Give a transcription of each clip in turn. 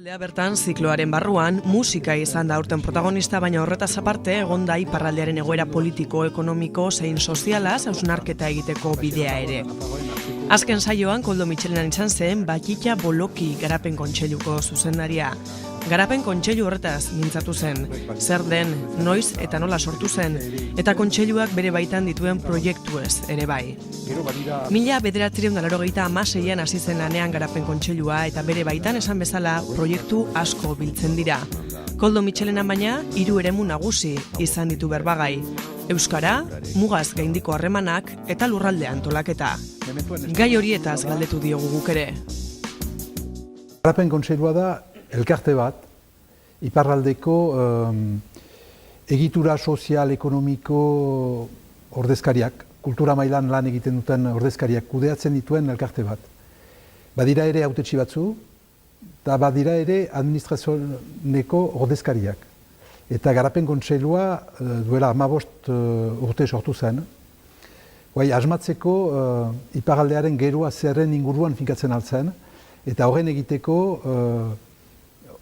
Aldea bertan, zikloaren barruan, musika izan da aurten protagonista, baina horretaz aparte, egon da iparraldearen egoera politiko, ekonomiko, zein sozialaz, hausnarketa egiteko bidea ere. Azken saioan, Koldo Mitxelenan izan zen, Batxita Boloki Garapen Kontseiluko zuzendaria. Garapen kontseilu horretaz mintzatu zen, zer den, noiz eta nola sortu zen, eta kontseiluak bere baitan dituen proiektuez ere bai. 1986an hasi zen lanean Garapen Kontseilua eta bere baitan esan bezala proiektu asko biltzen dira. Koldo Mitxelenan baina 3 eremu nagusi izan ditu berbagai. Euskara, mugaz gaindiko harremanak eta lurralde antolaketa. Gai horietaz galdetu diogu guk ere. Garapen Kontseilua da elkarte bat, iparraldeko egitura sozial, ekonomiko ordezkariak, kultura mailan lan egiten duten ordezkariak kudeatzen dituen elkarte bat. Badira ere hautetsi batzu, eta badira ere administrazioneko ordezkariak. Eta Garapen Kontseilua duela 15 urte sortu zen. Asmatzeko iparraldearen geroa zerren inguruan finkatzen altzen, eta horren egiteko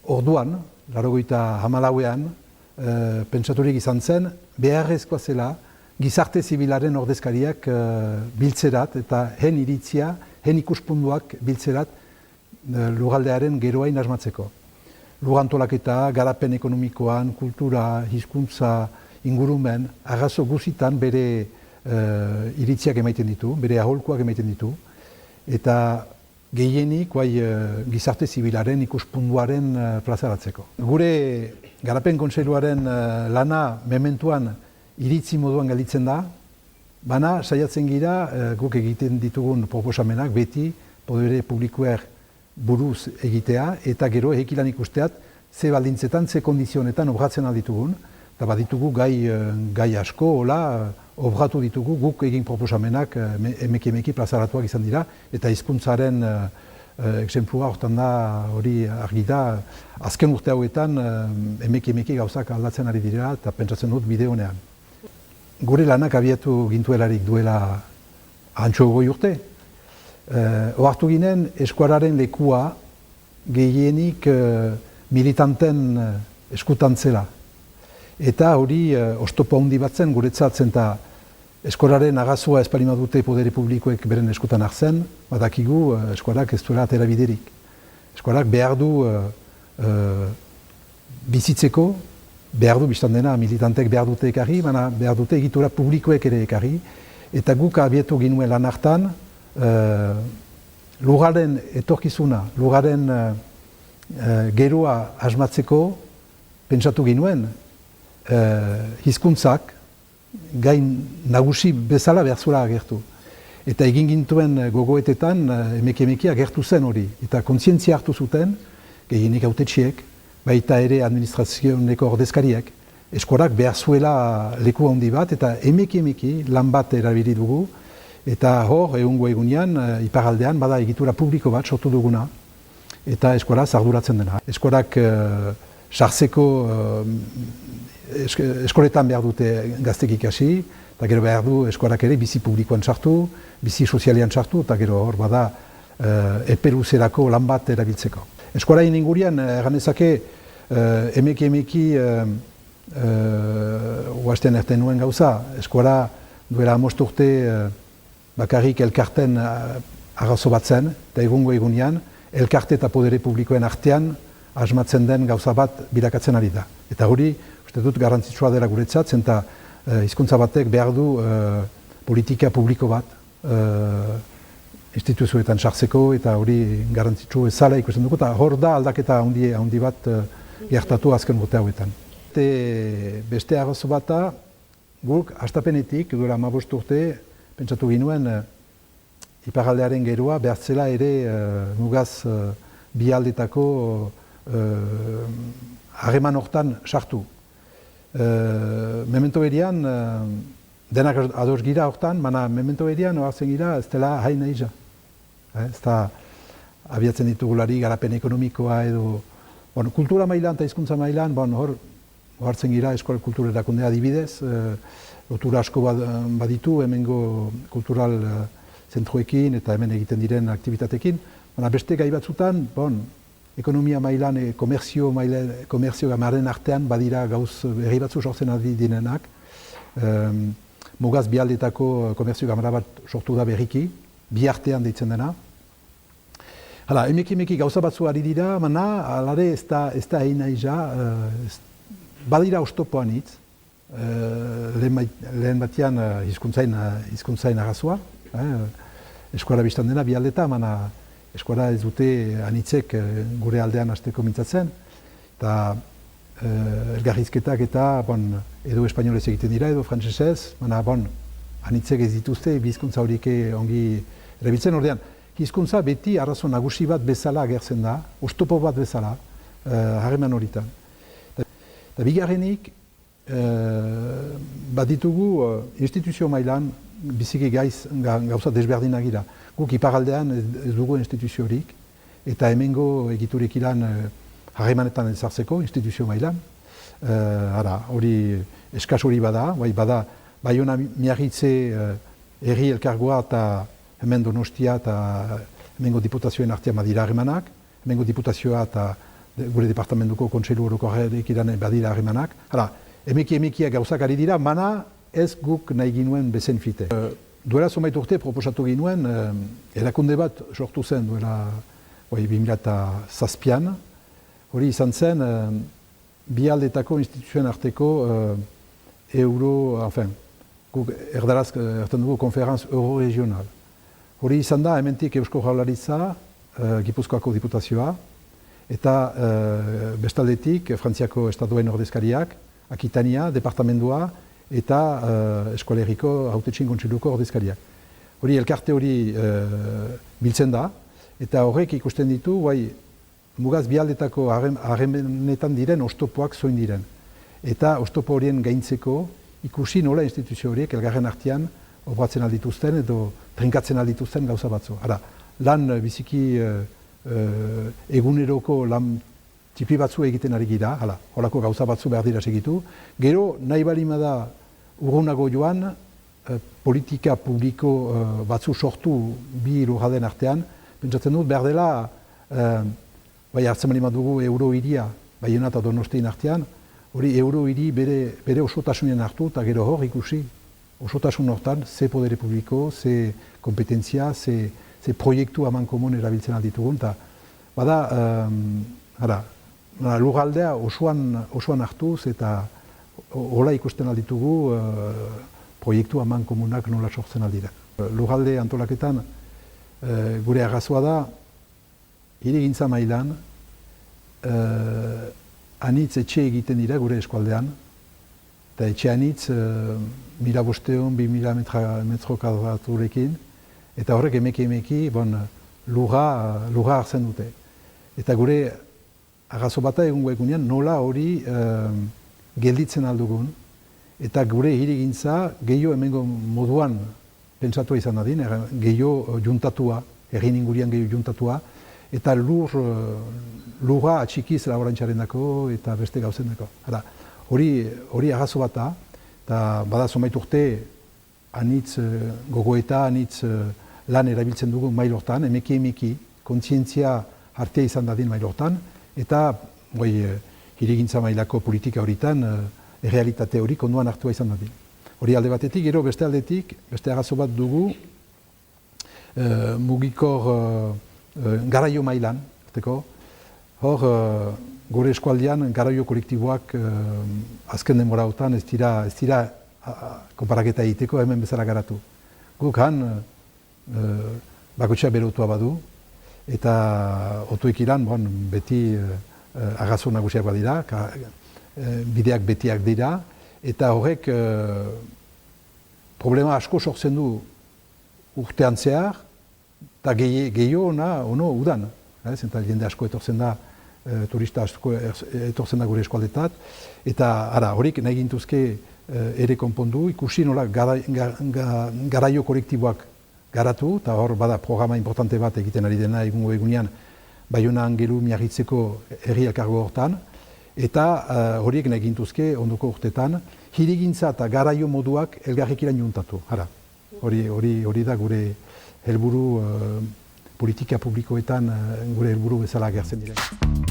orduan, 1984an, pentsaturik izan zen, beharrezkoa zela gizarte zibilaren ordezkariak biltzerat eta hen iritzia, hen ikuspunduak biltzerat lurraldearen geroain asmatzeko. Lurrantolaketa, garapen ekonomikoan, kultura, hizkuntza, ingurumen, arrazo guzitan bere iritziak emaiten ditu, bere aholkuak emaiten ditu, eta gehienik gizarte zibilaren ikuspunduaren plazaratzeko. Gure Garapen Kontseiluaren lana mementuan iritzi moduan gelditzen da, baina saiatzen gira guk egiten ditugun proposamenak beti podere publikoer buruz egitea eta gero ekilan ikusteat ze baldintzetan, ze kondizionetan obratzen alditugun, eta baditugu gai asko, hola, obratu ditugu, guk egin proposamenak emeki plazaratuak izan dira, eta hizkuntzaren exemplua hortan da, hori argi da, azken urte hauetan emeki gauzak aldatzen ari dira, eta pentsatzen dut bide honean. Gure lanak abiatu gintuelarik duela antxo goi urte. Ohartu ginen eskuararen lekua gehienik militanten eskutantzela. Eta hori oztopo handi bat zen guretzat zen eta eskoraren agazoa espalima dute podere publikoek beren eskutan hartzen, badakigu eskorak ez duela atera biderik. Eskorak behar du bizitzeko, behar du biztan dena militantek behar dute ekarri, baina behar dute egitura publikoek ere ekarri, eta guk abietu ginuen lan hartan, lugaren etorkizuna, lugaren geroa asmatzeko pentsatu ginuen, hizkuntzak gain nagusi bezala behar zuela agertu. Eta egin gintuen gogoetetan emeki agertu zen hori. Eta kontzientzia hartu zuten, gehienik hautetsiek, baita ere administrazioneko ordezkariek, eskorak behar zuela leku handi bat, eta emeki lan bat erabili dugu, eta hor, egungo egunean, iparraldean, bada egitura publiko bat sortu duguna, eta eskora arduratzen dena. Eskorak sartzeko eskoretan behar dute gaztek ikasi, eta gero behar du eskorak ere bizi publikoan sartu, bizi sozialean sartu, eta gero hor bada eperuzerako lan bat erabiltzeko. Eskorain ingurian, erganezake, emeki oaztean erten nuen gauza, eskora duela 15 urte bakarrik elkarten arrazo bat zen, eta egungo egunean, elkarte eta podere publikoen artean asmatzen den gauza bat bilakatzen ari da. Eta hori, uste dut garrantzitsua dela guretzat, eta hizkuntza batek behar du politika publiko bat instituzioetan sartzeko, eta hori garrantzitsu ezala ikusten dugu, eta hor da aldaketa handi bat gertatu azken urte hauetan. Beste arrazo bata, guk hastapenetik, duela 15 urte, pentsatu ginuen iparraldearen geroa behartzela ere mugaz bi aldetako harreman hortan sartu. Memento berian, denak ados gira hortan, baina memento berian ohartzen gira ez dela hain nahiza. Ez da abiatzen ditugulari garapen ekonomikoa edo kultura mailan eta hizkuntza mailan, hor hartzen gira Eskol Kultura Erakundea adibidez, lotura asko baditu hemengo kultural zentruekin eta hemen egiten diren aktivitatekin, baina beste gai batzutan, ekonomia mailan, komerzio gamaren artean badira gauz berri batzu sortzen ari direnak. Mugaz bi aldetako komerzio gamara bat sortu da berriki, bi artean deitzen dena. Hala, emeki gauza batzu ari dira, mana, alare ez da egin nahi ja, badira oztopoan hitz, lehen batean hizkuntzain arrazoa, eskuara biztan dena bi aldeta, mana eskuara ez dute anitzek gure aldean hasteko mintzatzen, eta elgarrizketak eta edo espainolez egiten dira, edo frantsesez, mana anitzek ez dituzte, bizkuntza horiek ongi erabiltzen ordean. Hizkuntza beti arrazo nagusi bat bezala agertzen da, oztopo bat bezala, harreman horitan. Eta bigarrenik, bat ditugu instituzio mailan biziki gauza desberdinak dira. Guk iparaldean ez dugu instituziorik, eta hemengo egiturik ilan harremanetan ezartzeko instituzio mailan. Hori eskas hori bada, Baiona Miarritze herri elkargoa eta hemen Donostia eta hemengo diputazioen artean badira harremanak, hemengo diputazioa eta gure departamentuko kontseilu orokorretik iran badira harremanak. Emekia gauzak ari dira, mana ez guk nahi ginuen bezen fite. Duela zomait urte proposatu ginuen, erakunde bat sortu zen duela 2007an, hori izan zen bi aldetako instituzioen arteko guk erdaraz erten dugu konferanz euro-regional. Hori izan da, hementik Eusko Jaurlaritza, Gipuzkoako diputazioa, eta bestaldetik Frantziako Estatuen ordezkariak, Akitania, departamendua, eta Eskolegiko Hautetxin Kontseiluko ordezkariak. Hori elkarte hori biltzen da, eta horrek ikusten ditu, mugaz bi aldetako harremenetan diren oztopoak zoin diren. Eta oztopo horien gaintzeko ikusi nola instituzio horiek elgarren artean obratzen aldituzten edo trinkatzen aldituzten gauza batzu. Lan biziki eguneroko lan tipi batzu egiten ari gira, horako gauza batzu behar dira segitu. Gero, nahi balima da urrunago joan, politika publiko batzu sortu bi lurralden artean, pentsatzen dut behar dela, hartzen balima dugu euro hiria, Baiona eta Donostian artean, hori euro hiri bere osotasunen hartu, eta gero hor ikusi, osotasun hortan, ze podere publiko, ze kompetentzia, ze proiektu haman komun erabiltzen alditugun, eta lurraldea osoan hartuz, eta hola ikusten alditugu proiektu haman komunak nola sortzen aldira. Lurralde antolaketan gure arrazoa da, hirigintza mailan, anitz etxe egiten dira gure eskualdean, eta etxe anitz 1.500-2.000 metro kadraturekin, eta horrek emeki lurra hartzen dute. Eta gure arrazo bata egungo egunean nola hori gelditzen aldugun, eta gure hirigintza gehiago hemengo moduan pentsatua izan dadin, gehiago juntatua, herrin ingurian gehiago juntatua, eta lurra atxikiz laborantxaren dako eta beste gauzen dako. Hori arrazo bata, eta bada zomait urte anitz gogoeta, anitz lan erabiltzen dugu mail hortan, emeki, kontzientzia artea izan dadin mail hortan, eta hirigintza mailako politika horitan errealitate hori konduan hartua izan dadin. Hori alde batetik, gero beste aldetik, beste arrazo bat dugu mugikor garaio mailan, hor gure eskualdean garaio kolektiboak azken denbora hautan ez dira konparaketa egiteko hemen bezala garatu. Guk han bakotxea berotua badu eta otuek iran beti arrazo nagusiak badira, bideak betiak dira, eta horrek problema asko sortzen du urtean zehar, eta gehiago ono udan. Zenta jende asko etortzen da, turista asko etortzen da gure eskualdetat, eta horik nahi gintuzke ere konpondu, ikusi nola garaio kolektiboak garatu, eta hor bada programa importante bat egiten ari dena egungo egunean Baiona Angelu Miarritzeko herri elkargo hortan, eta horiek nahi gintuzke ondoko urtetan, hirigintza eta garaio moduak elgarrekiran juntatu. Hori da gure helburu politika publikoetan gure helburu bezala agertzen diren.